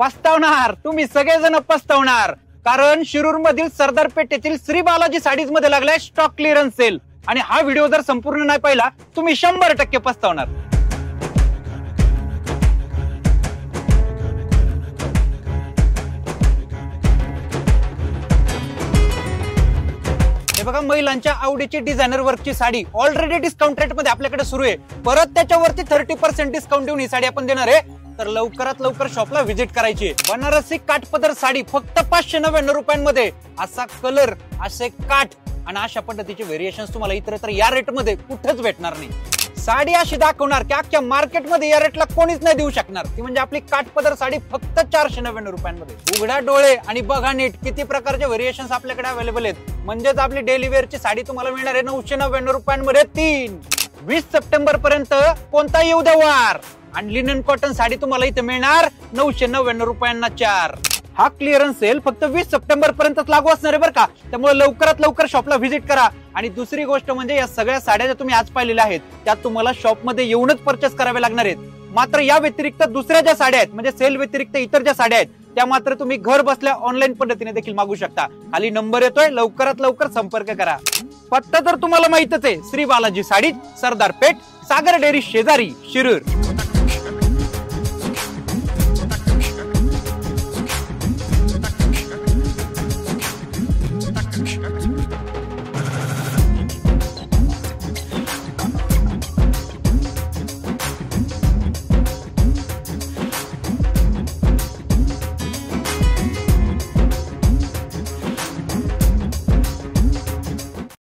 पस्तावणार, तुम्ही सगळेजण पस्तावणार, कारण शिरूर मधील सरदार पेठेतील श्री बालाजी साडीज मध्ये लागलाय स्टॉक क्लिअरन्स सेल आणि हा व्हिडिओ जर संपूर्ण नाही पाहिला तुम्ही 100% पस्तावणार. हे बघा, महिलांच्या आवडीची डिझायनर वर्कची साडी ऑलरेडी डिस्काउंट रेट मध्ये आपल्याकडे सुरू आहे. परत त्याच्यावरती 30% डिस्काउंट देऊन ही साडी आपण देणार आहे. तर लवकरात लवकर शॉपला व्हिजिट करायची. बनारसी काठपदर साडी फक्त 599 रुपयांमध्ये. असा कलर, असे काठ आणि अशा पद्धतीचे व्हेरिएशन्स तुम्हाला इतर या रेट मध्ये कुठेच भेटणार नाही. साडी अशी दाखवणार की अख्ख्या मार्केटमध्ये या रेटला कोणीच नाही देऊ शकणार. ती म्हणजे आपली काठपदर साडी फक्त 499 रुपयांमध्ये. उघडा डोळे आणि बघा नीट किती प्रकारचे व्हेरिएशन्स आपल्याकडे अवेलेबल आहेत. म्हणजेच आपली डेली वेअरची साडी तुम्हाला मिळणार आहे 999 रुपयांमध्ये 3. 20 सप्टेंबर पर्यंत कोणता येऊ द्या वार. आणि लिनन कॉटन साडी तुम्हाला इथे मिळणार 999 रुपयांना 4. हा क्लिअरन्स सेल फक्त 20 सप्टेंबर पर्यंतच लागू असणार आहे बरं का. त्यामुळे लवकरात लवकर शॉपला व्हिजिट करा. आणि दुसरी गोष्ट म्हणजे या सगळ्या साड्या ज्या तुम्ही आज पाहिलेल्या आहेत त्यात तुम्हाला शॉपमध्ये येऊनच परचेस करावे लागणार आहेत. मात्र या व्यतिरिक्त दुसऱ्या ज्या साड्या आहेत म्हणजे सेल व्यतिरिक्त इतर ज्या साड्या आहेत त्या मात्र तुम्ही घर बसल्या ऑनलाईन पद्धतीने देखील मागू शकता. खाली नंबर येतोय, लवकरात लवकर संपर्क करा. पत्ता तर तुम्हाला माहितच आहे, श्री बालाजी साडी, सरदार पेठ, सागर डेअरी शेजारी, शिरूर.